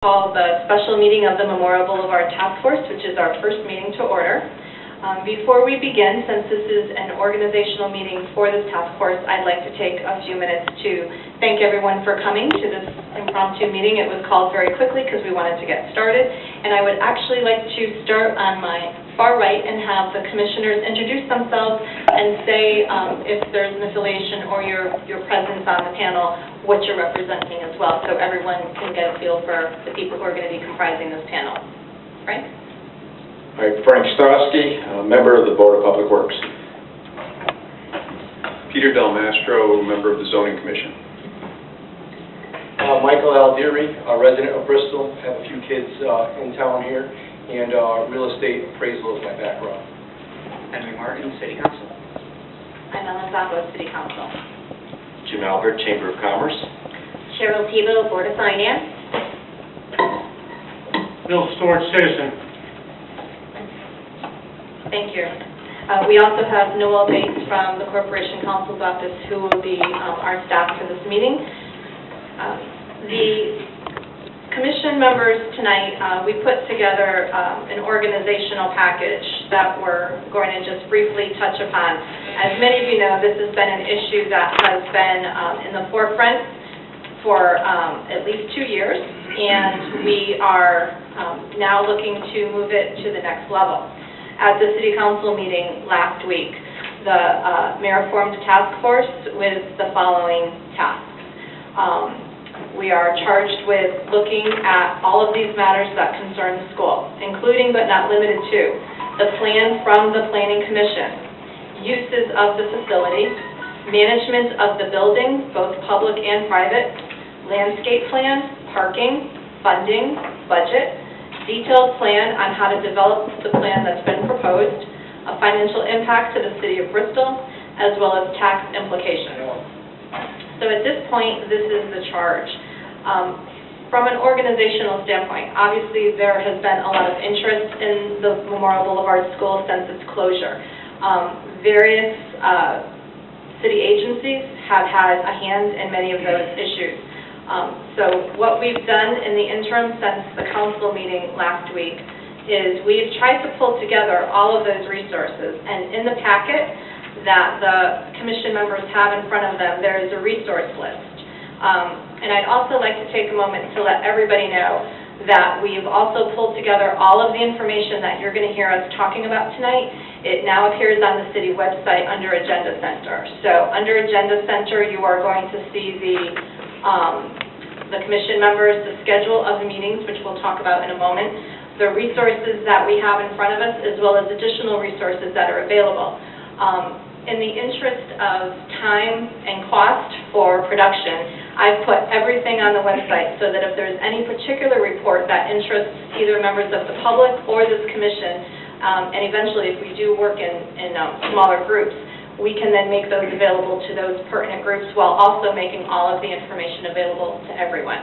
Call the special meeting of the Memorial Boulevard Task Force, which is our first meeting to order. Before we begin, since this is an organizational meeting for this task force, I'd like to take a few minutes to thank everyone for coming to this impromptu meeting. It was called very quickly because we wanted to get started, and I would actually like to start on my far right and have the commissioners introduce themselves and say if there's an affiliation or your presence on the panel, what you're representing as well, so everyone can get a feel for the people who are going to be comprising this panel. Frank? All right, Frank Stosky, member of the Board of Public Works. Peter Del Mastro, member of the Zoning Commission. Michael Aldieri, a resident of Bristol, have a few kids in town here, and real estate appraisal is my background. Henry Martin, City Council. I'm Ellen Zappa, City Council. Jim Albert, Chamber of Commerce. Cheryl Tebow, Board of Finance. Bill Stewart, Citizen. Thank you. We also have Noel Bates from the Corporation Counsel's Office, who will be our staff for this meeting. The commission members tonight, we put together an organizational package that we're going to just briefly touch upon. As many of you know, this has been an issue that has been in the forefront for at least 2 years, and we are now looking to move it to the next level. At the City Council meeting last week, the Mayor formed a task force with the following tasks. We are charged with looking at all of these matters that concern the school, including but not limited to the plan from the Planning Commission, uses of the facility, management of the building, both public and private, landscape plan, parking, funding, budget, detailed plan on how to develop the plan that's been proposed, a financial impact to the City of Bristol, as well as tax implications. So at this point, this is the charge. From an organizational standpoint, obviously there has been a lot of interest in the Memorial Boulevard School since its closure. Various city agencies have had a hand in many of those issues. So what we've done in the interim since the council meeting last week is we've tried to pull together all of those resources, and in the packet that the commission members have in front of them, there is a resource list. And I'd also like to take a moment to let everybody know that we've also pulled together all of the information that you're going to hear us talking about tonight. It now appears on the city website under Agenda Center. So under Agenda Center, you are going to see the commission members, the schedule of the meetings, which we'll talk about in a moment, the resources that we have in front of us, as well as additional resources that are available. In the interest of time and cost for production, I've put everything on the website so that if there's any particular report that interests either members of the public or this commission, and eventually if we do work in smaller groups, we can then make those available to those pertinent groups while also making all of the information available to everyone.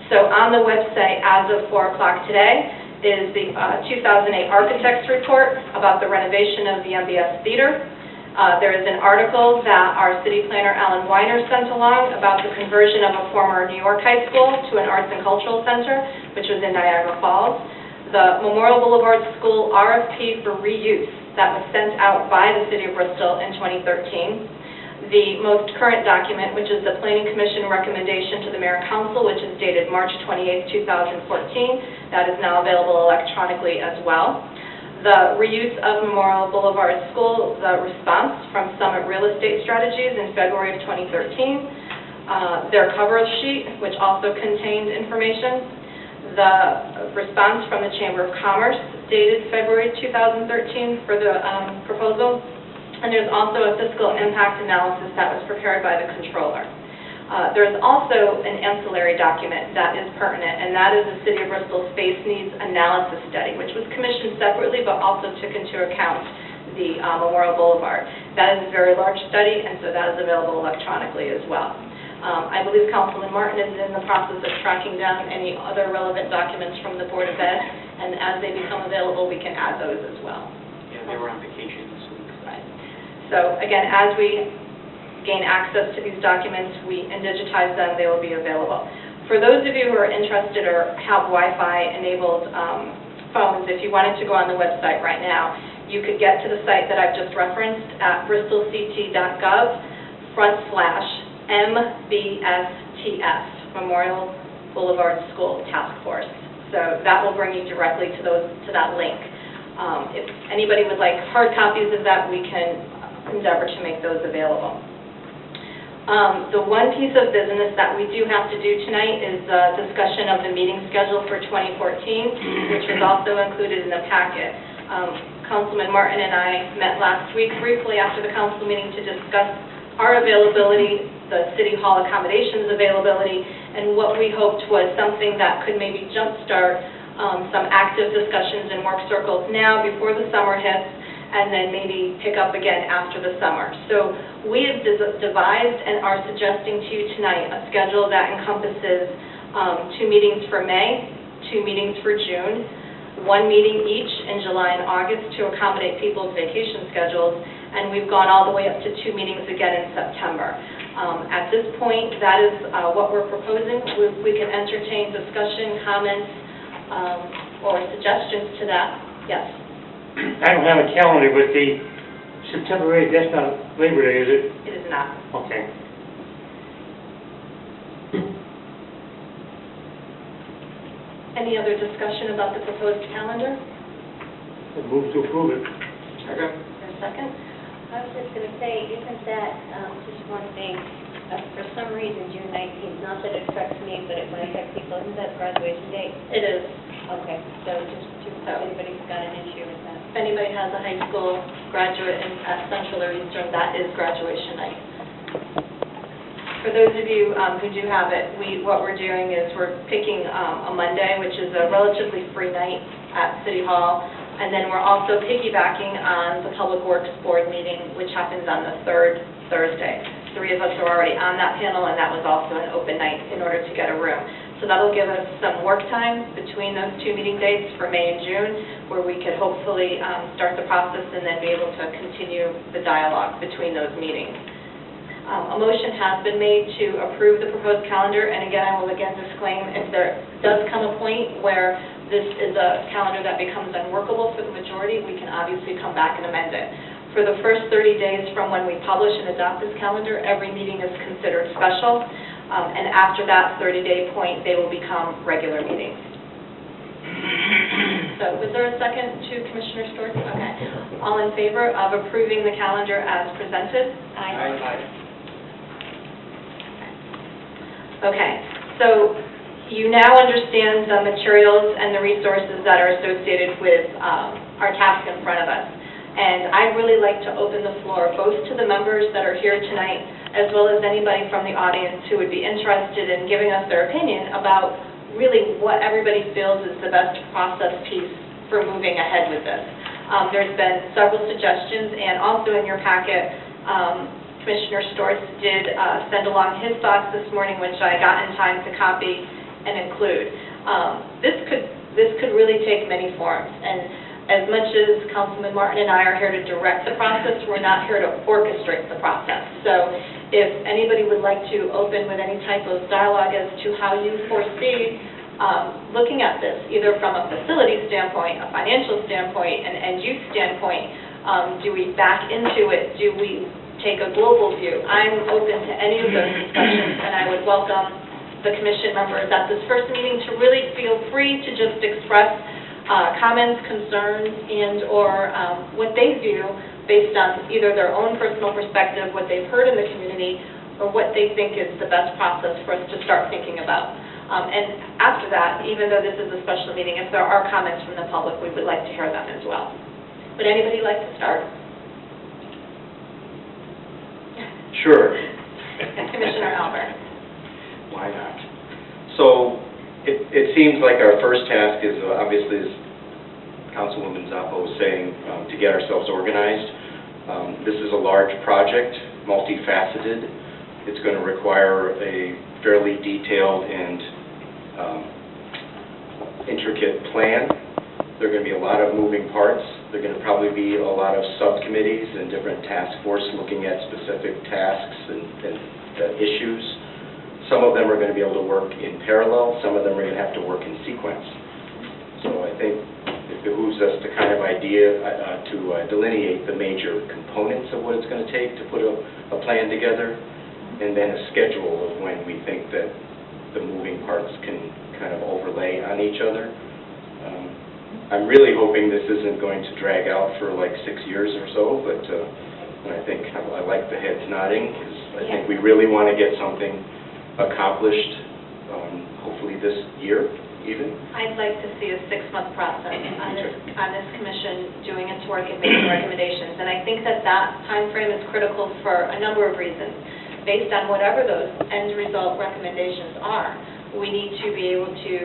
So on the website as of 4 o'clock today is the 2008 Architects Report about the renovation of the MBS Theater. There is an article that our city planner, Alan Weiner, sent along about the conversion of a former New York high school to an arts and cultural center, which was in Niagara Falls. The Memorial Boulevard School RFP for reuse that was sent out by the City of Bristol in 2013. The most current document, which is the Planning Commission recommendation to the Mayor and Council, which is dated March 28, 2014. That is now available electronically as well. The reuse of Memorial Boulevard School, the response from Summit Real Estate Strategies in February of 2013. Their cover sheet, which also contained information. The response from the Chamber of Commerce, dated February 2013 for the proposal. And there's also a fiscal impact analysis that was prepared by the controller. There's also an ancillary document that is pertinent, and that is the City of Bristol Space Needs Analysis Study, which was commissioned separately but also took into account the Memorial Boulevard. That is a very large study, and so that is available electronically as well. I believe Councilman Martin is in the process of tracking down any other relevant documents from the Board of Ed, and as they become available, we can add those as well. Yeah, they were on vacation this week. Right. So again, as we gain access to these documents, we digitize them, they will be available. For those of you who are interested or have Wi-Fi enabled phones, if you wanted to go on the website right now, you could get to the site that I've just referenced at bristolct.gov/MBSTF, Memorial Boulevard School Task Force. So that will bring you directly to that link. If anybody would like hard copies of that, we can endeavor to make those available. The one piece of business that we do have to do tonight is discussion of the meeting schedule for 2014, which was also included in the packet. Councilman Martin and I met last week briefly after the council meeting to discuss our availability, the City Hall accommodations availability, and what we hoped was something that could maybe jumpstart some active discussions and work circles now before the summer hits, and then maybe pick up again after the summer. So we have devised and are suggesting to you tonight a schedule that encompasses 2 meetings for May, 2 meetings for June, 1 meeting each in July and August to accommodate people's vacation schedules, and we've gone all the way up to 2 meetings again in September. At this point, that is what we're proposing. We can entertain discussion, comments, or suggestions to that. Yes? I don't have a calendar, but the September 8th, that's not Labor Day, is it? It is not. Okay. Any other discussion about the proposed calendar? I move to approve it. Second. For a second? I was just going to say, isn't that, just one thing, for some reason, June 19th, not that it affects me, but it might affect people, isn't that graduation date? It is. Okay, so just if anybody's got an issue with that. If anybody has a high school graduate at Central or Eastern, that is graduation night. For those of you who do have it, what we're doing is we're picking a Monday, which is a relatively free night at City Hall, and then we're also piggybacking on the Public Works Board meeting, which happens on the 3rd Thursday. 3 of us are already on that panel, and that was also an open night in order to get a room. So that'll give us some work time between those 2 meeting dates for May and June, where we could hopefully start the process and then be able to continue the dialogue between those meetings. A motion has been made to approve the proposed calendar, and again, I will again disclaim, if there does come a point where this is a calendar that becomes unworkable for the majority, we can obviously come back and amend it. For the first 30 days from when we publish and adopt this calendar, every meeting is considered special, and after that 30-day point, they will become regular meetings. So, was there a second to Commissioner Storrs? Okay. All in favor of approving the calendar as presented? Aye. Okay, so you now understand the materials and the resources that are associated with our task in front of us. And I'd really like to open the floor both to the members that are here tonight, as well as anybody from the audience who would be interested in giving us their opinion about really what everybody feels is the best process piece for moving ahead with this. There's been several suggestions, and also in your packet, Commissioner Storrs did send along his thoughts this morning, which I got in time to copy and include. This could really take many forms, and as much as Councilman Martin and I are here to direct the process, we're not here to orchestrate the process. So if anybody would like to open with any type of dialogue as to how you foresee looking at this, either from a facility standpoint, a financial standpoint, an end-use standpoint, do we back into it? Do we take a global view? I'm open to any of those discussions, and I would welcome the commission members at this first meeting to really feel free to just express comments, concerns, and or what they view based on either their own personal perspective, what they've heard in the community, or what they think is the best process for us to start thinking about. And after that, even though this is a special meeting, if there are comments from the public, we would like to hear them as well. Would anybody like to start? Sure. Commissioner Albert. Why not? So it seems like our first task is obviously, as Councilwoman Zappo was saying, to get ourselves organized. This is a large project, multifaceted. It's going to require a fairly detailed and intricate plan. There are going to be a lot of moving parts. There are going to probably be a lot of subcommittees and different task forces looking at specific tasks and issues. Some of them are going to be able to work in parallel, some of them are going to have to work in sequence. So I think it behooves us to kind of delineate the major components of what it's going to take to put a plan together, and then a schedule of when we think that the moving parts can kind of overlay on each other. I'm really hoping this isn't going to drag out for like 6 years or so, but I think I like the heads nodding, because I think we really want to get something accomplished, hopefully this year even. I'd like to see a 6-month process on this commission doing its work and making recommendations. And I think that time frame is critical for a number of reasons. Based on whatever those end result recommendations are, we need to be able to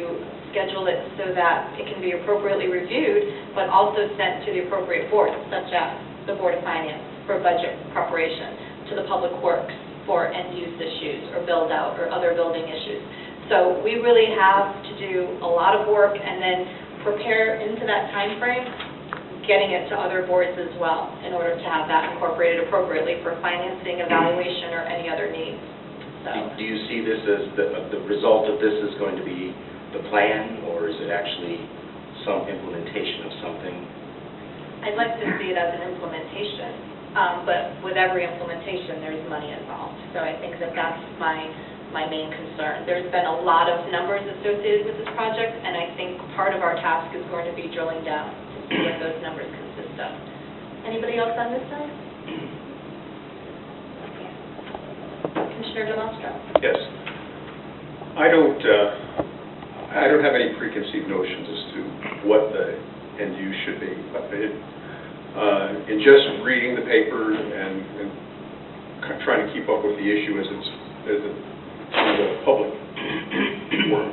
schedule it so that it can be appropriately reviewed, but also sent to the appropriate boards, such as the Board of Finance for budget preparation, to the Public Works for end-use issues or build-out or other building issues. So we really have to do a lot of work and then prepare into that time frame, getting it to other boards as well in order to have that incorporated appropriately for financing, evaluation, or any other needs. So, Do you see this as the result of this is going to be the plan, or is it actually some implementation of something? I'd like to see it as an implementation, but with every implementation, there's money involved. So I think that that's my main concern. There's been a lot of numbers associated with this project, and I think part of our task is going to be drilling down to see what those numbers consist of. Anybody else on this side? Commissioner DeMastro. Yes. I don't have any preconceived notions as to what the end use should be. But in just reading the paper and trying to keep up with the issue as it's in the public forum,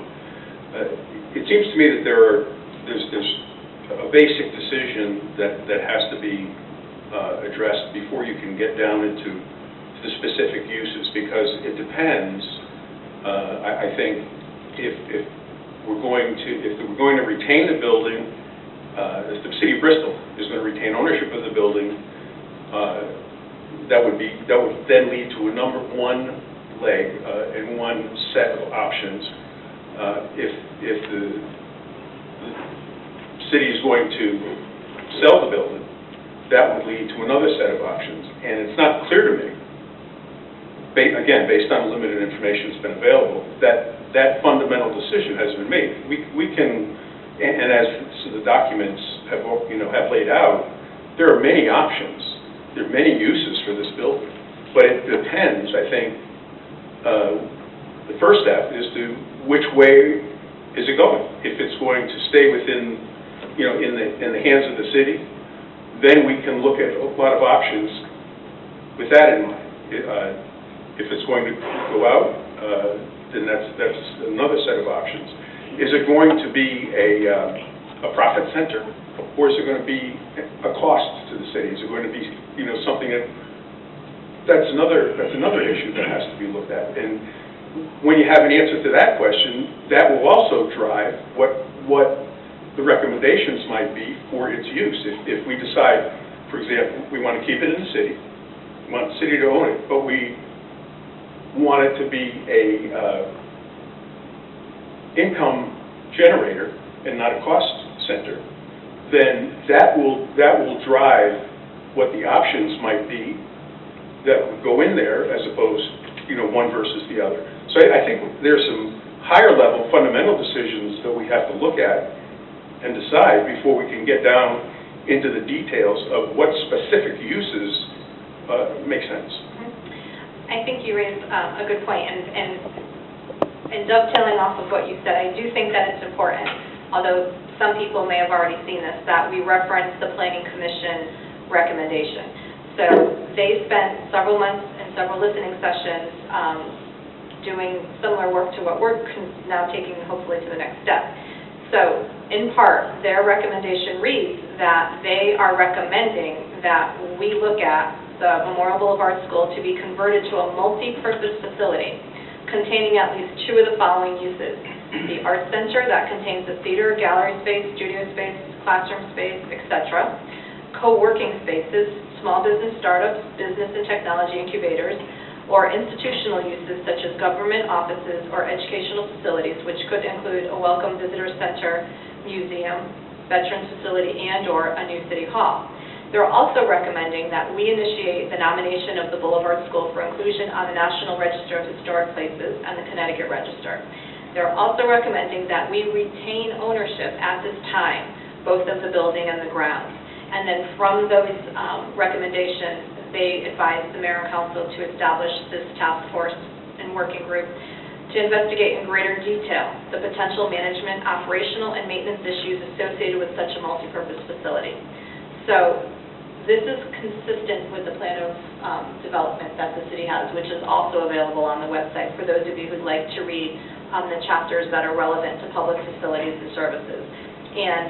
it seems to me that there's a basic decision that has to be addressed before you can get down into the specific uses, because it depends. I think if we're going to retain the building, if the City of Bristol is going to retain ownership of the building, that would then lead to a number one leg and one set of options. If the city is going to sell the building, that would lead to another set of options. And it's not clear to me, again, based on the limited information that's been available, that fundamental decision has been made. We can, and as the documents have laid out, there are many options. There are many uses for this building. But it depends, I think, the first step is to which way is it going. If it's going to stay within, in the hands of the city, then we can look at a lot of options with that in mind. If it's going to go out, then that's another set of options. Is it going to be a profit center, or is it going to be a cost to the city? Is it going to be something that's another issue that has to be looked at. And when you have an answer to that question, that will also drive what the recommendations might be for its use. If we decide, for example, we want to keep it in the city, we want the city to own it, but we want it to be a income generator and not a cost center, then that will drive what the options might be that would go in there, as opposed, one versus the other. So I think there's some higher level fundamental decisions that we have to look at and decide before we can get down into the details of what specific uses make sense. I think you raised a good point, and dovetailing off of what you said, I do think that it's important, although some people may have already seen this, that we reference the Planning Commission recommendation. So they spent several months and several listening sessions doing similar work to what we're now taking, hopefully, to the next step. So, in part, their recommendation reads that they are recommending that we look at the Memorial Boulevard School to be converted to a multi-purpose facility containing at least 2 of the following uses: the art center that contains a theater, gallery space, studio space, classroom space, etc., co-working spaces, small business startups, business and technology incubators, or institutional uses such as government offices or educational facilities, which could include a welcome visitor center, museum, veterans facility, and/or a new city hall. They're also recommending that we initiate the nomination of the Boulevard School for inclusion on the National Register of Historic Places and the Connecticut Register. They're also recommending that we retain ownership at this time, both of the building and the grounds. And then from those recommendations, they advised the mayor and council to establish this task force and working group to investigate in greater detail the potential management, operational, and maintenance issues associated with such a multipurpose facility. So this is consistent with the plan of development that the city has, which is also available on the website for those of you who'd like to read the chapters that are relevant to public facilities and services. And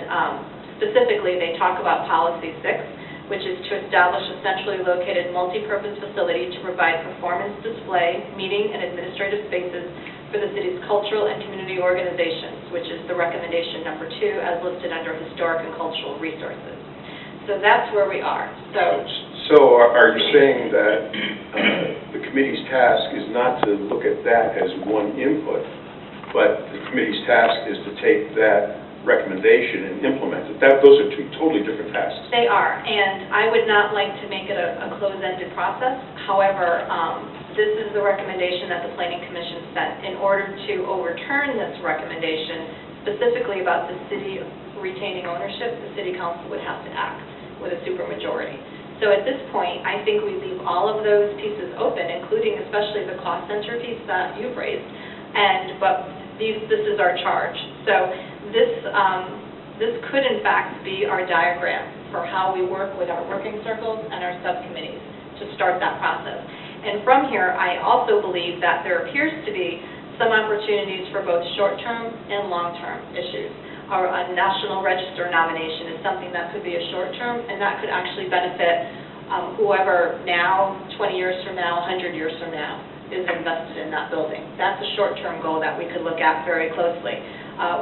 specifically, they talk about Policy 6, which is to establish a centrally located multi-purpose facility to provide performance, display, meeting, and administrative spaces for the city's cultural and community organizations, which is the recommendation number 2 as listed under historic and cultural resources. So that's where we are. So are you saying that the committee's task is not to look at that as one input, but the committee's task is to take that recommendation and implement it? Those are two totally different tasks. They are, and I would not like to make it a closed-ended process. However, this is the recommendation that the Planning Commission sent. In order to overturn this recommendation, specifically about the city retaining ownership, the city council would have to act with a supermajority. So at this point, I think we leave all of those pieces open, including especially the cost center piece that you've raised, but this is our charge. So this could in fact be our diagram for how we work with our working circles and our subcommittees to start that process. And from here, I also believe that there appears to be some opportunities for both short-term and long-term issues. A National Register nomination is something that could be a short-term, and that could actually benefit whoever now, 20 years from now, 100 years from now, is invested in that building. That's a short-term goal that we could look at very closely.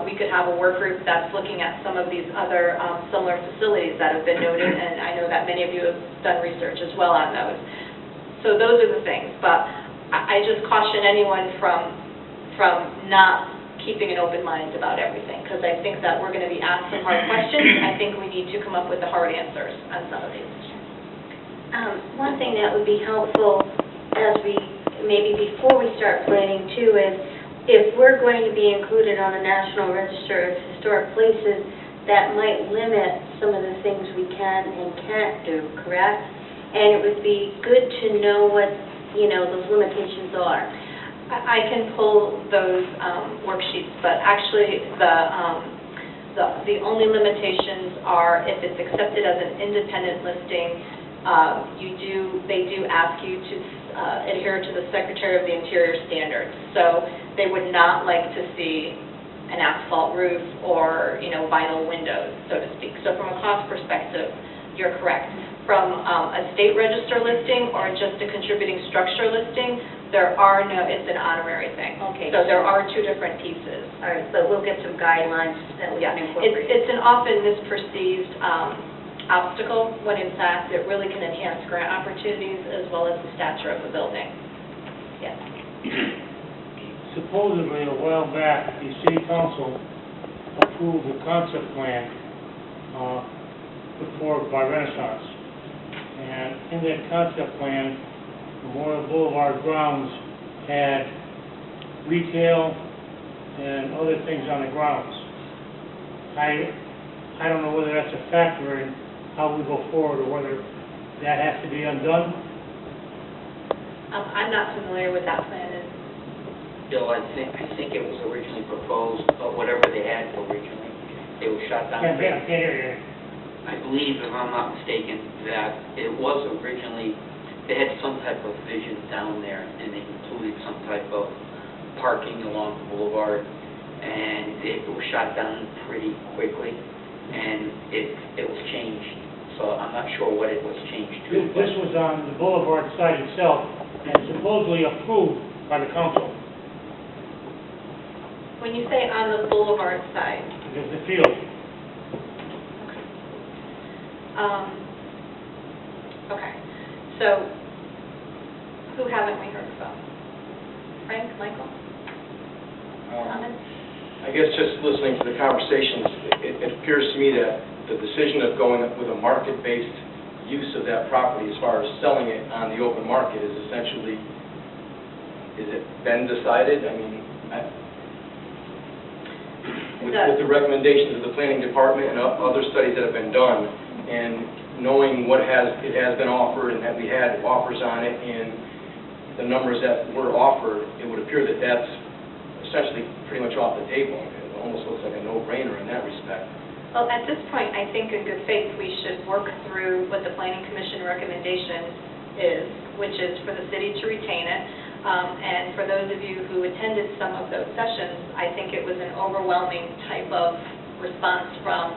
We could have a work group that's looking at some of these other similar facilities that have been noted, and I know that many of you have done research as well on those. So those are the things, but I just caution anyone from not keeping an open mind about everything, because I think that we're going to be asked some hard questions. I think we need to come up with the hard answers on some of these. One thing that would be helpful as we, maybe before we start planning too, is if we're going to be included on the National Register of Historic Places, that might limit some of the things we can and can't do, correct? And it would be good to know what, those limitations are. I can pull those worksheets, but actually the only limitations are if it's accepted as an independent listing, they do ask you to adhere to the Secretary of the Interior standards. So they would not like to see an asphalt roof or, vinyl windows, so to speak. So from a cost perspective, you're correct. From a state register listing or just a contributing structure listing, it's an honorary thing. Okay. So there are two different pieces. All right, so we'll get some guidelines that we can incorporate. It's an often misperceived obstacle when in fact it really can enhance grant opportunities as well as the stature of the building. Yes. Supposedly, a while back, the city council approved a concept plan put forward by Renaissance. And in that concept plan, Memorial Boulevard grounds had retail and other things on the grounds. I don't know whether that's a factor in how we go forward or whether that has to be undone. I'm not familiar with that plan. Bill, I think it was originally proposed, but whatever they had originally, they were shot down. I can't hear you. I believe, if I'm not mistaken, that it was originally, they had some type of vision down there, and they included some type of parking along the boulevard, and it was shot down pretty quickly, and it was changed. So I'm not sure what it was changed to. This was on the boulevard site itself and supposedly approved by the council. When you say on the boulevard side, There's the field. okay. So Who haven't we heard from? Frank, Michael? Comments? I guess just listening to the conversations, it appears to me that the decision of going with a market-based use of that property as far as selling it on the open market is essentially, is it been decided? I mean, with the recommendations of the planning department and other studies that have been done, and knowing what it has been offered and that we had offers on it and the numbers that were offered, it would appear that that's essentially pretty much off the table. It almost looks like a no-brainer in that respect. Well, at this point, I think in good faith, we should work through what the Planning Commission recommendation is, which is for the city to retain it. And for those of you who attended some of those sessions, I think it was an overwhelming type of response from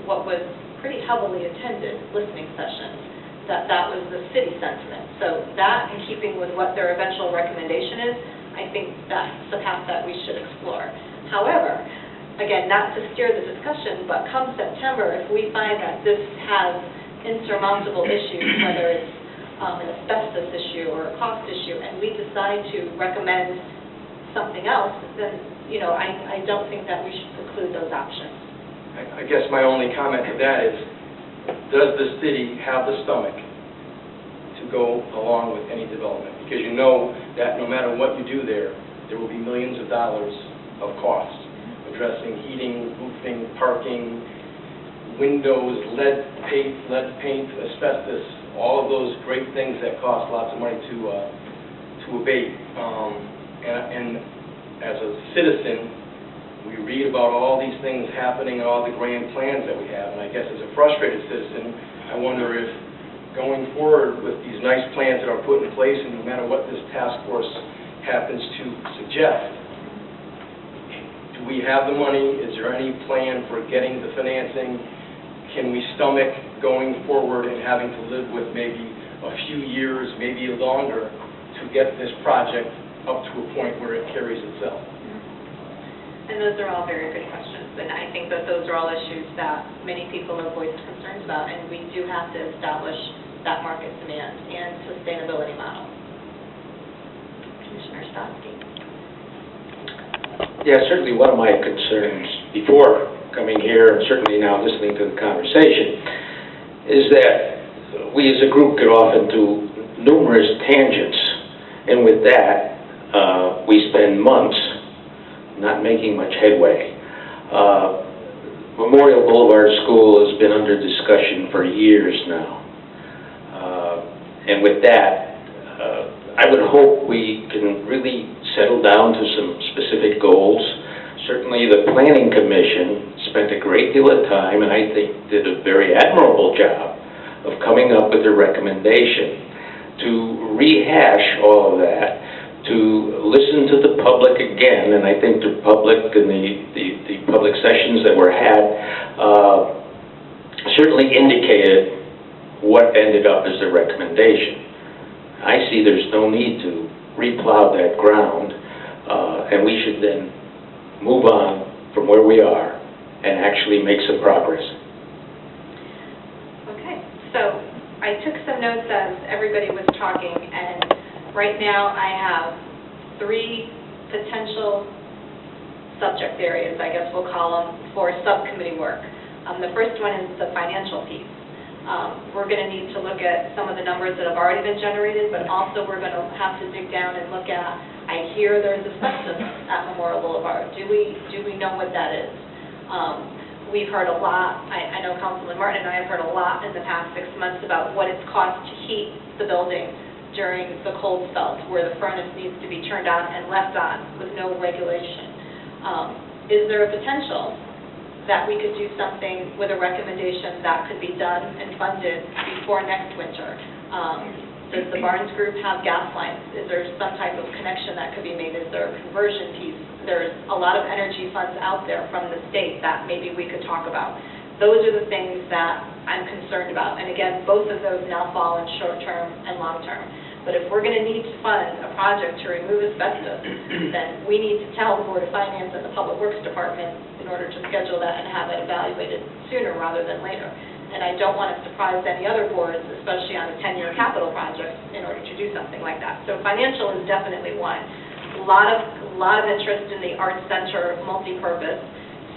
what was pretty heavily attended listening sessions, that was the city sentiment. So that, in keeping with what their eventual recommendation is, I think that's the path that we should explore. However, again, not to steer the discussion, but come September, if we find that this has insurmountable issues, whether it's an asbestos issue or a cost issue, and we decide to recommend something else, then, I don't think that we should preclude those options. I guess my only comment to that is, does the city have the stomach to go along with any development? Because you know that no matter what you do there will be millions of dollars of costs, addressing heating, roofing, parking, windows, lead paint, asbestos, all of those great things that cost lots of money to abate. And as a citizen, we read about all these things happening and all the grand plans that we have. And I guess as a frustrated citizen, I wonder if going forward with these nice plans that are put in place, and no matter what this task force happens to suggest, do we have the money? Is there any plan for getting the financing? Can we stomach going forward and having to live with maybe a few years, maybe longer, to get this project up to a point where it carries itself? And those are all very good questions, and I think that those are all issues that many people have voiced concerns about, and we do have to establish that market demand and sustainability model. Commissioner Stotsky. Yeah, certainly one of my concerns before coming here, and certainly now listening to the conversation, is that we as a group get off into numerous tangents, and with that, we spend months not making much headway. Memorial Boulevard School has been under discussion for years now. And with that, I would hope we can really settle down to some specific goals. Certainly the Planning Commission spent a great deal of time, and I think did a very admirable job of coming up with a recommendation to rehash all of that, to listen to the public again, and I think the public and the public sessions that were had certainly indicated what ended up as the recommendation. I see there's no need to replow that ground, and we should then move on from where we are and actually make some progress. Okay, so I took some notes as everybody was talking, and right now I have 3 potential subject areas, I guess we'll call them, for subcommittee work. The first one is the financial piece. We're going to need to look at some of the numbers that have already been generated, but also we're going to have to dig down and look at, I hear there's asbestos at Memorial Boulevard. Do we know what that is? We've heard a lot, I know Councilman Martin and I have heard a lot in the past 6 months about what it's cost to heat the building during the cold spells, where the furnace needs to be turned on and left on with no regulation. Is there a potential that we could do something with a recommendation that could be done and funded before next winter? Does the Barnes Group have gas lines? Is there some type of connection that could be made? Is there a conversion piece? There's a lot of energy funds out there from the state that maybe we could talk about. Those are the things that I'm concerned about. And again, both of those now fall in short-term and long-term. But if we're going to need to fund a project to remove asbestos, then we need to tell the Board of Finance and the Public Works Department in order to schedule that and have it evaluated sooner rather than later. And I don't want to surprise any other boards, especially on a 10-year capital project, in order to do something like that. So financial is definitely one. A lot of interest in the Arts Center multi-purpose.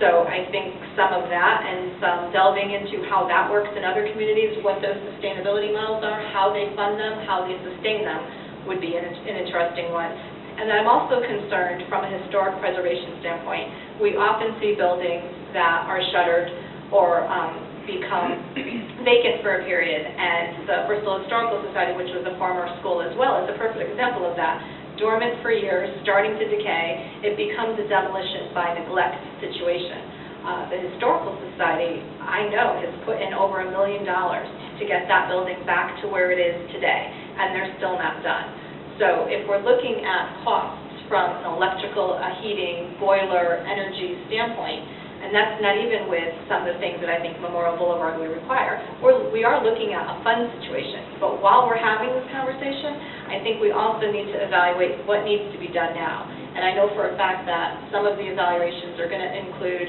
So I think some of that and some delving into how that works in other communities, what those sustainability models are, how they fund them, how they sustain them, would be an interesting one. And then I'm also concerned from a historic preservation standpoint. We often see buildings that are shuttered or become vacant for a period, and the Bristol Historical Society, which was a former school as well, is a perfect example of that. Dormant for years, starting to decay, it becomes a demolition by neglect situation. The Historical Society, I know, has put in over $1 million to get that building back to where it is today, and they're still not done. So if we're looking at costs from an electrical, heating, boiler, energy standpoint, and that's not even with some of the things that I think Memorial Boulevard would require, we are looking at a fund situation. But while we're having this conversation, I think we also need to evaluate what needs to be done now. And I know for a fact that some of the evaluations are going to include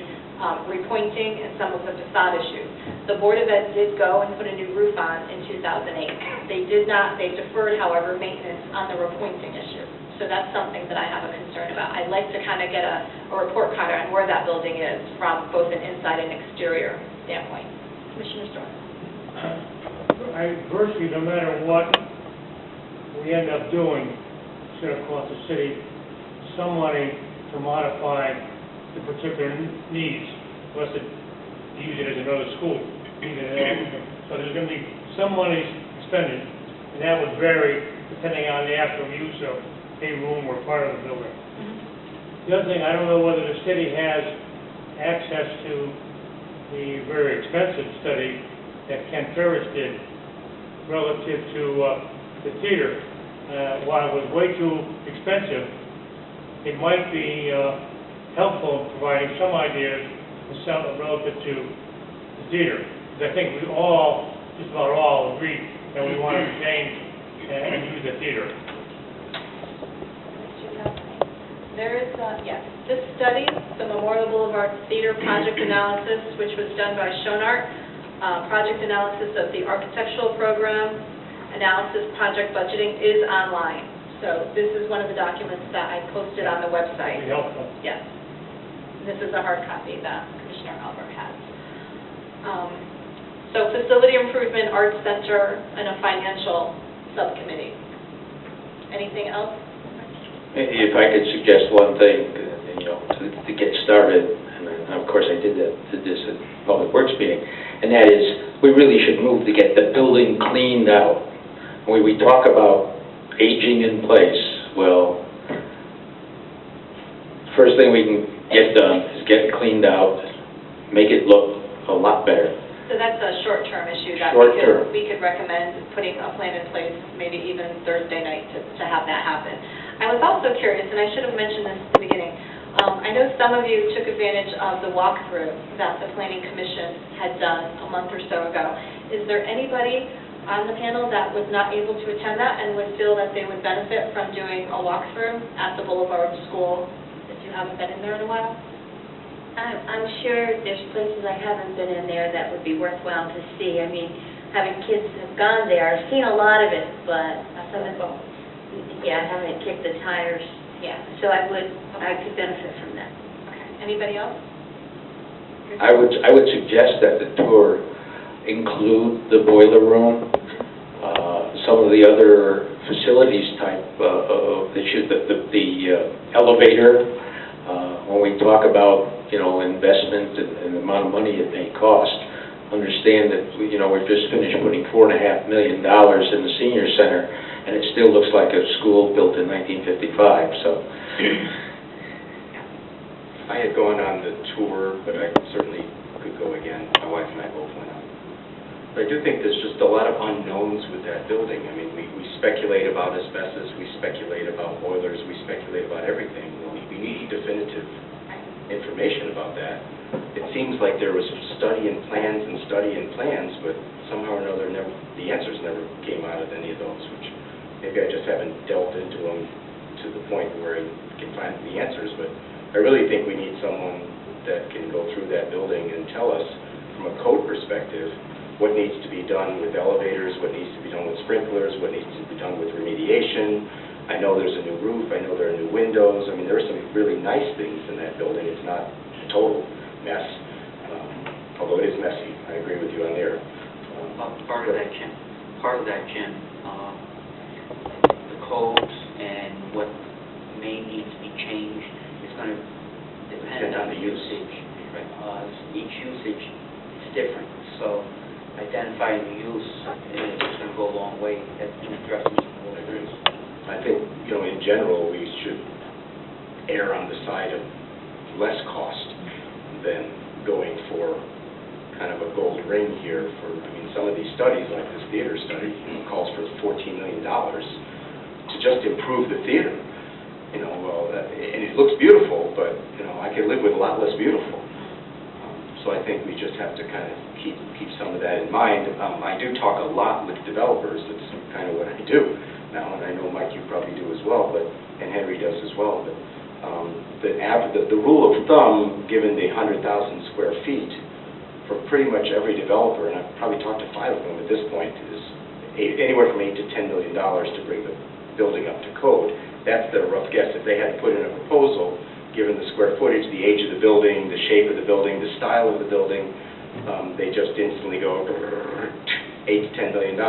repointing and some of the facade issues. The Board of Ed did go and put a new roof on in 2008. They deferred, however, maintenance on the repointing issue. So that's something that I have a concern about. I'd like to kind of get a report card on where that building is from both an inside and exterior standpoint. Commissioner Storm. Virtually, no matter what we end up doing, it's going to cost the city some money to modify the particular needs, unless it use it as another school. So there's going to be some money expended, and that would vary depending on the actual use of a room or part of the building. The other thing, I don't know whether the city has access to the very expensive study that Ken Ferris did relative to the theater. While it was way too expensive, it might be helpful in providing some ideas relative to the theater. Because I think we all, just about all, agree that we want to change and use the theater. There is, yes, this study, the Memorial Boulevard Theater Project Analysis, which was done by Schonart, project analysis of the architectural program, analysis project budgeting is online. So this is one of the documents that I posted on the website. Very helpful. Yes. This is a hard copy that Commissioner Albert has. So facility improvement, Arts Center, and a financial subcommittee. Anything else? If I could suggest one thing, to get started, and of course I did this at Public Works meeting, and that is, we really should move to get the building cleaned out. When we talk about aging in place, well, first thing we can get done is get it cleaned out, make it look a lot better. So that's a short-term issue that we could recommend putting a plan in place, maybe even Thursday night to have that happen. I was also curious, and I should have mentioned this at the beginning, I know some of you took advantage of the walkthrough that the Planning Commission had done a month or so ago. Is there anybody on the panel that was not able to attend that and would feel that they would benefit from doing a walkthrough at the Boulevard School if you haven't been in there in a while? I'm sure there's places I haven't been in there that would be worthwhile to see. I mean, having kids have gone there, I've seen a lot of it, but some of it, yeah, having to kick the tires, yeah. So I could benefit from that. Okay. Anybody else? I would suggest that the tour include the boiler room, some of the other facilities type of issues, the elevator. When we talk about investment and the amount of money it may cost, understand that we're just finished putting $4.5 million in the senior center, and it still looks like a school built in 1955. So, I had gone on the tour, but I certainly could go again. My wife and I both went on. But I do think there's just a lot of unknowns with that building. I mean, we speculate about asbestos, we speculate about boilers, we speculate about everything. We need definitive information about that. It seems like there was study and plans, but somehow or another the answers never came out of any of those, which maybe I just haven't delved into them to the point where I can find the answers. But I really think we need someone that can go through that building and tell us, from a code perspective, what needs to be done with elevators, what needs to be done with sprinklers, what needs to be done with remediation. I know there's a new roof, I know there are new windows. I mean, there are some really nice things in that building. It's not a total mess, although it is messy. I agree with you on there. Part of that, Jim, the codes and what may need to be changed is going to depend on the usage. Each usage is different, so identifying the use is going to go a long way in addressing what it is. I think, in general, we should err on the side of less cost than going for kind of a gold ring here for, some of these studies, like this theater study, calls for $14 million to just improve the theater. And it looks beautiful, but, I could live with a lot less beautiful. So I think we just have to kind of keep some of that in mind. I do talk a lot with developers. That's kind of what I do now, and I know, Mike, you probably do as well, and Henry does as well. But the rule of thumb, given the 100,000 square feet, for pretty much every developer, and I've probably talked to 5 of them at this point, is anywhere from $8 to $10 million to bring the building up to code. That's their rough guess. If they had to put in a proposal, given the square footage, the age of the building, the shape of the building, the style of the building, they just instantly go $8 to $10 million.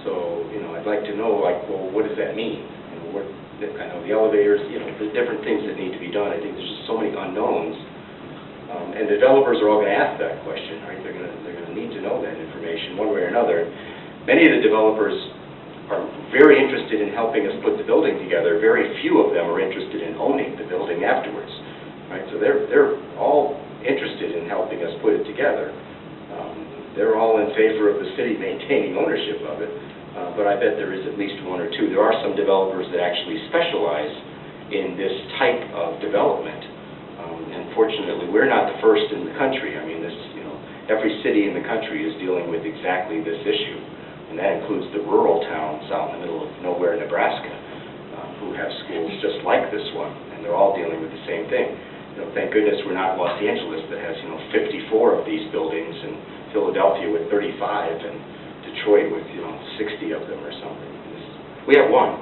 So, I'd like to know, well, what does that mean? I know the elevators, there's different things that need to be done. I think there's just so many unknowns. And developers are all going to ask that question, right? They're going to need to know that information one way or another. Many of the developers are very interested in helping us put the building together. Very few of them are interested in owning the building afterwards, right? So they're all interested in helping us put it together. They're all in favor of the city maintaining ownership of it, but I bet there is at least 1 or 2. There are some developers that actually specialize in this type of development. And fortunately, we're not the first in the country. Every city in the country is dealing with exactly this issue, and that includes the rural towns out in the middle of nowhere, Nebraska, who have schools just like this one, and they're all dealing with the same thing. Thank goodness we're not Los Angeles that has 54 of these buildings, and Philadelphia with 35, and Detroit with 60 of them or something. We have one.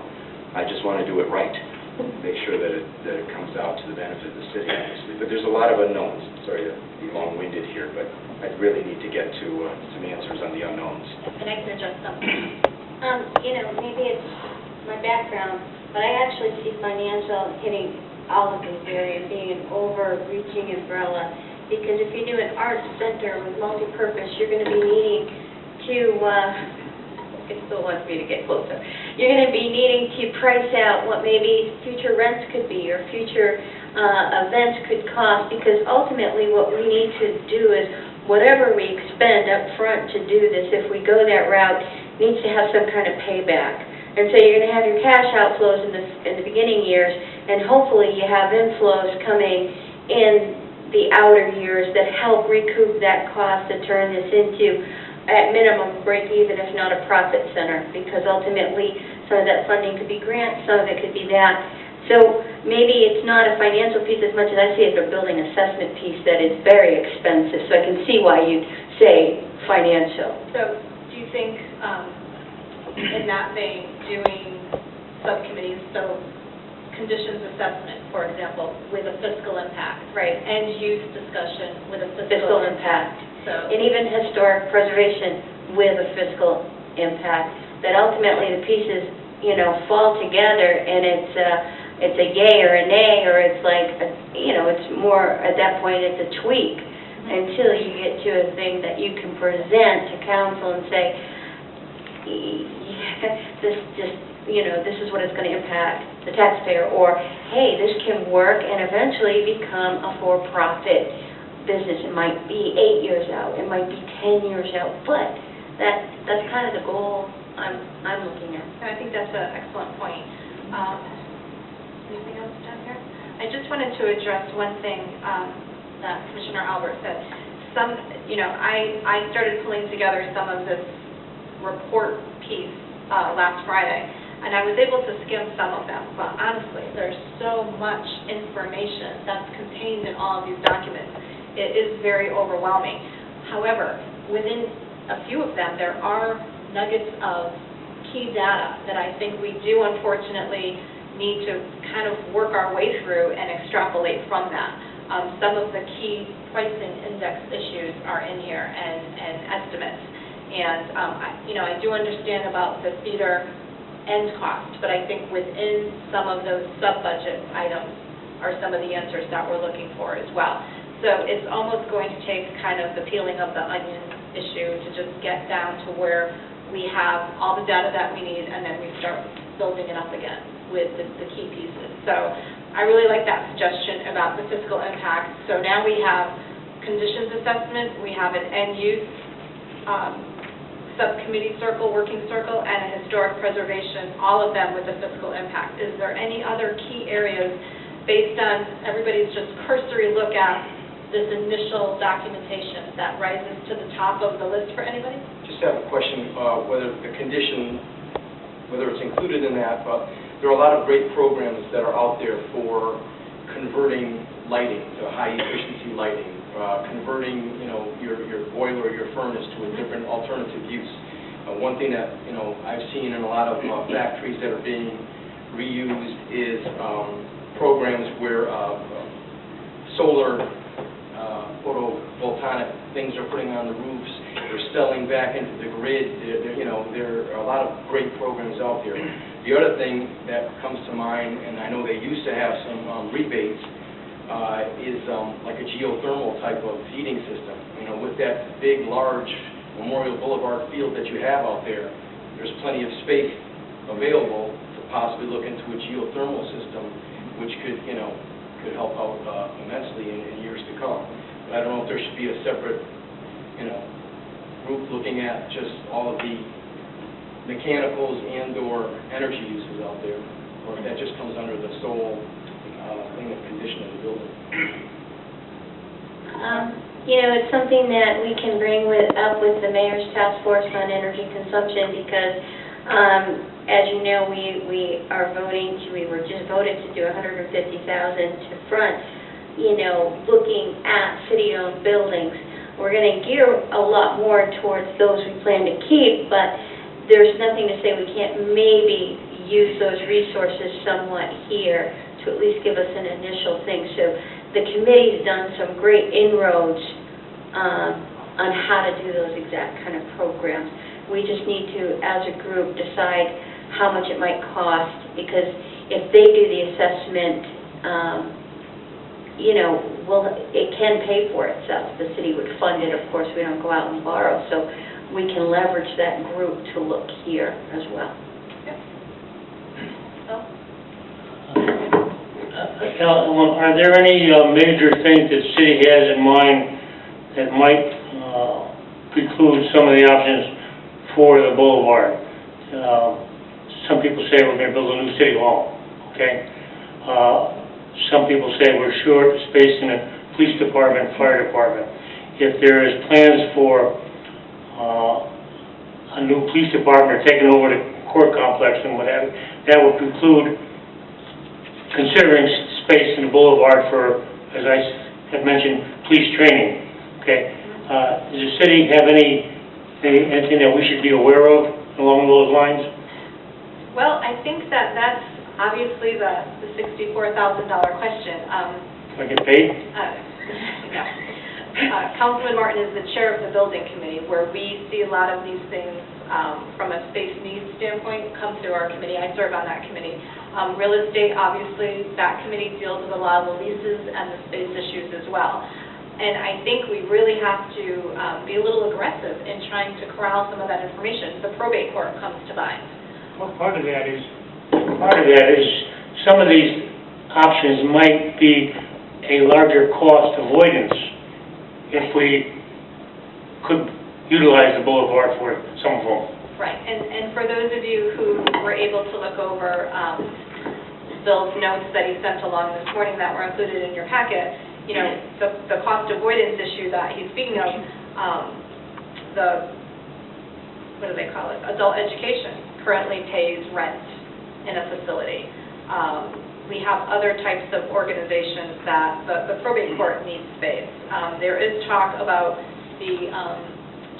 I just want to do it right. Make sure that it comes out to the benefit of the city, obviously. But there's a lot of unknowns. Sorry to be long-winded here, but I really need to get to some answers on the unknowns. And I can adjust something. Maybe it's my background, but I actually see financial hitting all of these areas, being an overreaching umbrella. Because if you do an arts center with multi-purpose, you're going to be needing to it still wants me to get closer. You're going to be needing to price out what maybe future rents could be or future events could cost, because ultimately what we need to do is whatever we expend up front to do this, if we go that route, needs to have some kind of payback. And so you're going to have your cash outflows in the beginning years, and hopefully you have inflows coming in the outer years that help recoup that cost to turn this into, at minimum, break even, if not a profit center, because ultimately some of that funding could be grants, some of it could be that. So maybe it's not a financial piece as much as I see it as a building assessment piece that is very expensive, so I can see why you'd say financial. So do you think, in that vein, doing subcommittees, so conditions assessment, for example, with a fiscal impact, right? End use discussion with a fiscal impact. And even historic preservation with a fiscal impact, that ultimately the pieces, fall together, and it's a yay or a nay, or it's like, it's more, at that point, it's a tweak, until you get to a thing that you can present to council and say, this is what it's going to impact the taxpayer, or, hey, this can work and eventually become a for-profit business. It might be 8 years out, it might be 10 years out, but that's kind of the goal I'm looking at. And I think that's an excellent point. Anything else down here? I just wanted to address one thing that Commissioner Albert said. I started pulling together some of this report piece last Friday, and I was able to skim some of them, but honestly, there's so much information that's contained in all of these documents. It is very overwhelming. However, within a few of them, there are nuggets of key data that I think we do unfortunately need to kind of work our way through and extrapolate from that. Some of the key pricing index issues are in here and estimates. And, I do understand about the theater end cost, but I think within some of those sub-budget items are some of the answers that we're looking for as well. So it's almost going to take kind of the peeling of the onion issue to just get down to where we have all the data that we need, and then we start building it up again with the key pieces. So I really like that suggestion about the fiscal impact. So now we have conditions assessment, we have an end use subcommittee circle, working circle, and a historic preservation, all of them with a fiscal impact. Is there any other key areas based on everybody's just cursory look at this initial documentation that rises to the top of the list for anybody? Just have a question, whether the condition, whether it's included in that, but there are a lot of great programs that are out there for converting lighting to high-efficiency lighting, converting, your boiler, your furnace to a different alternative use. One thing that, I've seen in a lot of factories that are being reused is programs where solar photovoltaic things are putting on the roofs, they're selling back into the grid. There are a lot of great programs out there. The other thing that comes to mind, and I know they used to have some rebates, is like a geothermal type of heating system. With that big, large Memorial Boulevard field that you have out there, there's plenty of space available to possibly look into a geothermal system, which could help out immensely in years to come. But I don't know if there should be a separate, group looking at just all of the mechanicals and/or energy uses out there, or if that just comes under the sole thing of condition of the building. It's something that we can bring up with the Mayor's Task Force on Energy Consumption because, as you know, we were just voted to do $150,000 to front, looking at city-owned buildings. We're going to gear a lot more towards those we plan to keep, but there's nothing to say we can't maybe use those resources somewhat here to at least give us an initial thing. So the committee's done some great inroads on how to do those exact kind of programs. We just need to, as a group, decide how much it might cost, because if they do the assessment, it can pay for itself. The city would fund it, of course, we don't go out and borrow, so we can leverage that group to look here as well. Are there any major things that the city has in mind that might preclude some of the options for the boulevard? Some people say we're going to build a new city hall, okay? Some people say we're short space in the police department, fire department. If there is plans for a new police department taking over the court complex and whatever, that would preclude considering space in the boulevard for, as I have mentioned, police training. Okay, does the city have anything that we should be aware of along those lines? Well, I think that's obviously the $64,000 question. Do I get paid? No. Councilman Martin is the chair of the building committee, where we see a lot of these things from a space needs standpoint come through our committee. I serve on that committee. Real estate, obviously, that committee deals with a lot of the leases and the space issues as well. And I think we really have to be a little aggressive in trying to corral some of that information. The probate court comes to mind. Well, part of that is some of these options might be a larger cost avoidance if we could utilize the boulevard for some of them. Right, and for those of you who were able to look over Bill's notes that he sent along this morning that were included in your packet, the cost avoidance issue that he's speaking of, what do they call it? Adult education currently pays rent in a facility. We have other types of organizations that the probate court needs space. There is talk about the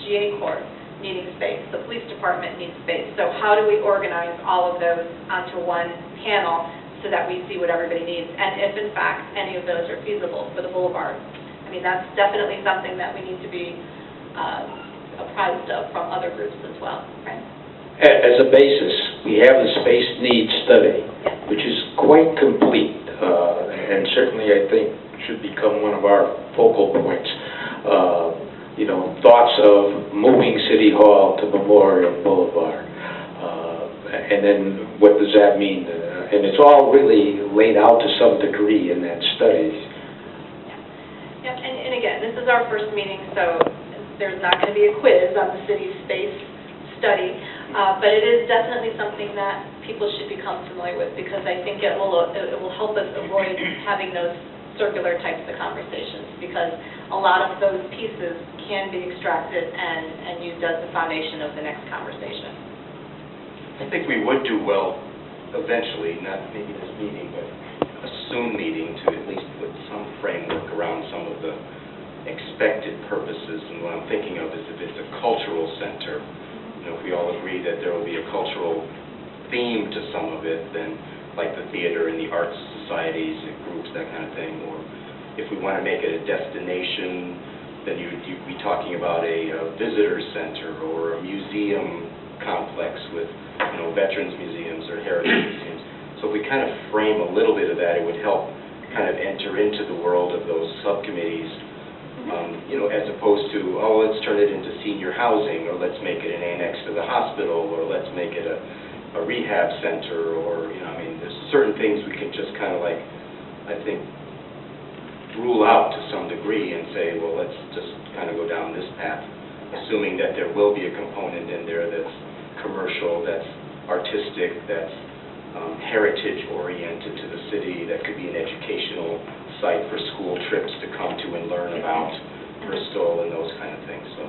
GA court needing space, the police department needs space. So how do we organize all of those onto one panel so that we see what everybody needs, and if in fact any of those are feasible for the boulevard? I mean, that's definitely something that we need to be apprised of from other groups as well, right? As a basis, we have the space needs study, which is quite complete, and certainly I think should become one of our focal points. Thoughts of moving City Hall to Memorial Boulevard, and then what does that mean? And it's all really laid out to some degree in that study. Yeah, and again, this is our first meeting, so there's not going to be a quiz on the city's space study, but it is definitely something that people should become familiar with, because I think it will help us avoid having those circular types of conversations, because a lot of those pieces can be extracted and used as the foundation of the next conversation. I think we would do well eventually, not maybe this meeting, but a soon meeting, to at least put some framework around some of the expected purposes. And what I'm thinking of is if it's a cultural center, if we all agree that there will be a cultural theme to some of it, then like the theater and the arts societies and groups, that kind of thing. Or if we want to make it a destination, then you'd be talking about a visitor center or a museum complex with, veterans museums or heritage museums. So if we kind of frame a little bit of that, it would help kind of enter into the world of those subcommittees, as opposed to, let's turn it into senior housing, or let's make it an annex to the hospital, or let's make it a rehab center, or, there's certain things we can just kind of like, I think, rule out to some degree and say, well, let's just kind of go down this path, assuming that there will be a component in there that's commercial, that's artistic, that's heritage-oriented to the city, that could be an educational site for school trips to come to and learn about Bristol and those kind of things. So,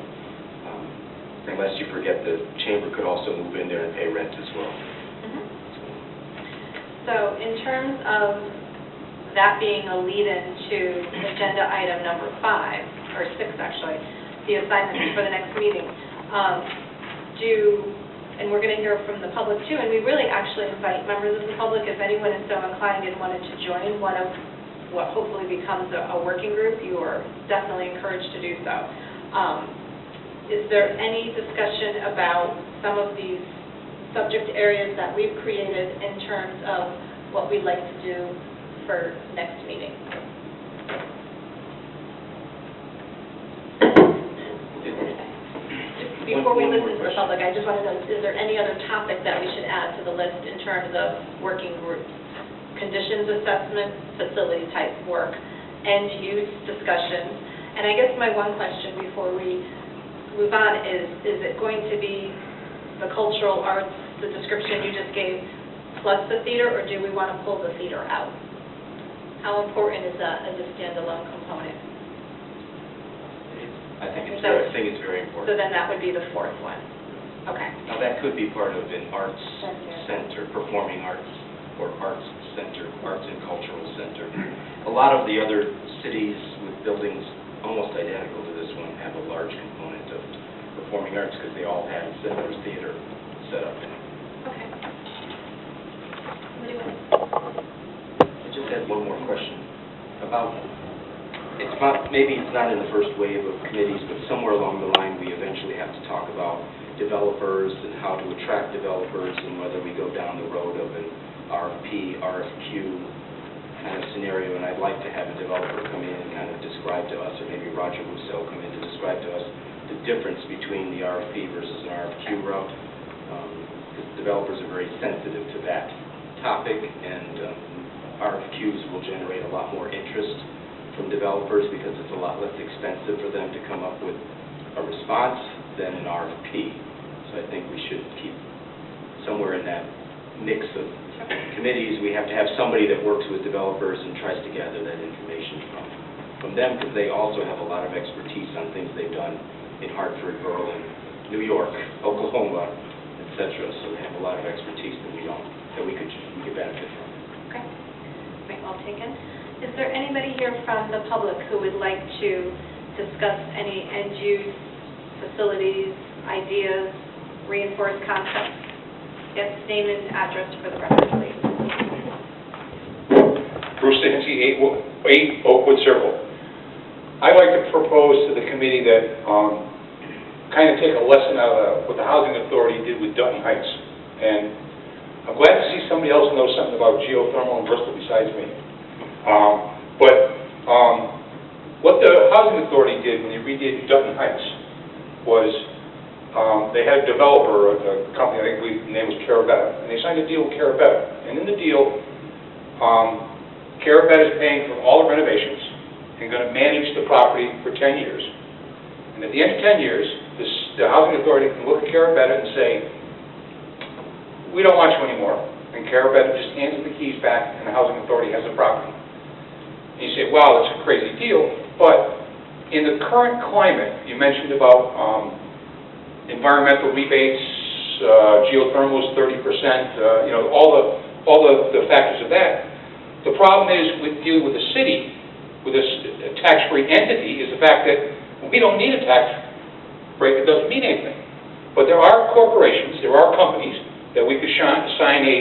unless you forget, the chamber could also move in there and pay rent as well. So in terms of that being a lead-in to agenda item number 5, or 6 actually, the assignments for the next meeting, and we're going to hear from the public too, and we really actually invite members of the public, if anyone is so inclined and wanted to join one of what hopefully becomes a working group, you are definitely encouraged to do so. Is there any discussion about some of these subject areas that we've created in terms of what we'd like to do for next meeting? Before we listen to the public, I just want to know, is there any other topic that we should add to the list in terms of working groups? Conditions assessment, facility type work, end use discussion. And I guess my one question before we move on is it going to be the cultural arts, the description you just gave, plus the theater, or do we want to pull the theater out? How important is that as a standalone component? I think it's very important. So then that would be the 4th one. Okay. Now that could be part of an arts center, performing arts, or arts center, arts and cultural center. A lot of the other cities with buildings almost identical to this one have a large component of performing arts because they all have similar theater set up in it. Okay. I just had one more question about, maybe it's not in the first wave of committees, but somewhere along the line we eventually have to talk about developers and how to attract developers, and whether we go down the road of an RFP, RFQ kind of scenario. And I'd like to have a developer come in and kind of describe to us, or maybe Roger Rousseau come in to describe to us the difference between the RFP versus an RFQ route, because developers are very sensitive to that topic, and RFQs will generate a lot more interest from developers because it's a lot less expensive for them to come up with a response than an RFP. So I think we should keep somewhere in that mix of committees. We have to have somebody that works with developers and tries to gather that information from them, because they also have a lot of expertise on things they've done in Hartford, Berlin, New York, Oklahoma, etc. So they have a lot of expertise that we could benefit from. Okay. Point well taken. Is there anybody here from the public who would like to discuss any end-use facilities, ideas, reinforce concepts. Yes, name and address for the record, please. Bruce Dickinson, 8 Oakwood Circle. I'd like to propose to the committee that kind of take a lesson out of what the Housing Authority did with Dutton Heights. And I'm glad to see somebody else knows something about geothermal in Bristol besides me. What the Housing Authority did when they redid Dutton Heights was they had a developer, a company, I think the name was Carabetta, and they signed a deal with Carabetta. And in the deal, Carabetta is paying for all the renovations and going to manage the property for 10 years. And at the end of 10 years, the Housing Authority can look at Carabetta and say, we don't want you anymore. And Carabetta just hands the keys back and the Housing Authority has the property. And you say, wow, that's a crazy deal. But in the current climate, you mentioned about environmental rebates, geothermal is 30%, all the factors of that. The problem is with dealing with a city, with a tax-free entity, is the fact that we don't need a tax break. It doesn't mean anything. But there are corporations, there are companies that we could sign a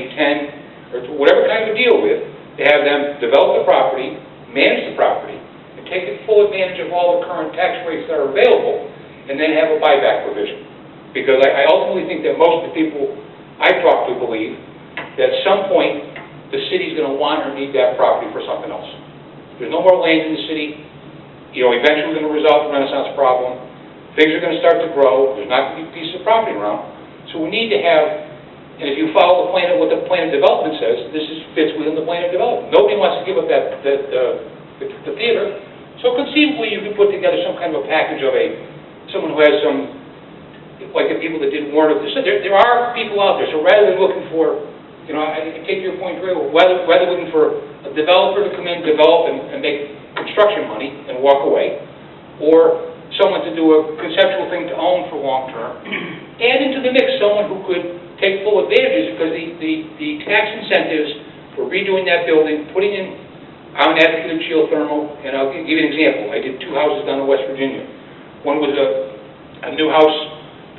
10 or whatever kind of a deal with to have them develop the property, manage the property, and take full advantage of all the current tax rates that are available, and then have a buyback provision. Because I ultimately think that most of the people I talk to believe that at some point the city's going to want or need that property for something else. There's no more land in the city. Eventually we're going to resolve the Renaissance problem. Things are going to start to grow. There's not going to be pieces of property around. So we need to have, and if you follow the plan, what the plan of development says, this fits within the plan of development. Nobody wants to give up the theater. So conceivably you could put together some kind of a package of someone who has some, like the people that did Warner. There are people out there. So rather than looking for, I take your point very well, rather looking for a developer to come in, develop, and make construction money and walk away, or someone to do a conceptual thing to own for long term, add into the mix someone who could take full advantages, because the tax incentives for redoing that building, putting in, I'm an advocate of geothermal, and I'll give you an example. I did 2 houses down in West Virginia. One was a new house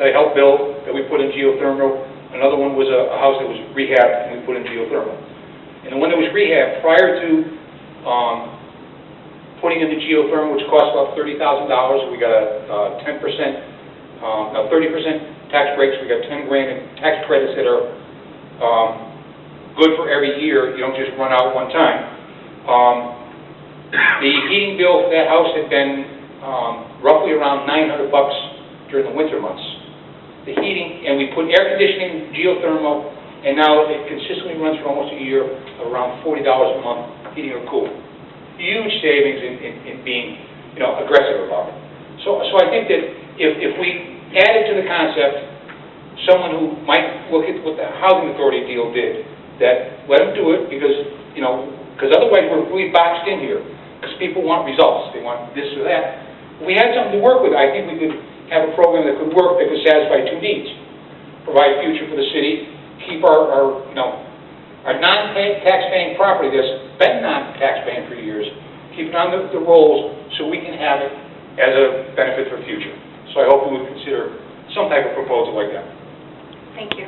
that I helped build that we put in geothermal. Another one was a house that was rehabbed and we put in geothermal. And the one that was rehabbed, prior to putting in the geothermal, which cost about $30,000, we got a 30% tax breaks. We got 10 grand in tax credits that are good for every year. You don't just run out one time. The heating bill for that house had been roughly around $900 during the winter months. The heating, and we put air conditioning, geothermal, and now it consistently runs for almost a year, around $40 a month, heating or cooling. Huge savings in being, aggressive about it. So I think that if we added to the concept someone who might look at what the Housing Authority deal did, that let them do it, because otherwise we're really boxed in here, because people want results. They want this or that. If we had something to work with, I think we could have a program that could work, that could satisfy 2 needs. Provide a future for the city, keep our non-tax-paying property that's been non-tax-paying for years, keep it on the rolls so we can have it as a benefit for the future. So I hope we would consider some type of proposal like that. Thank you.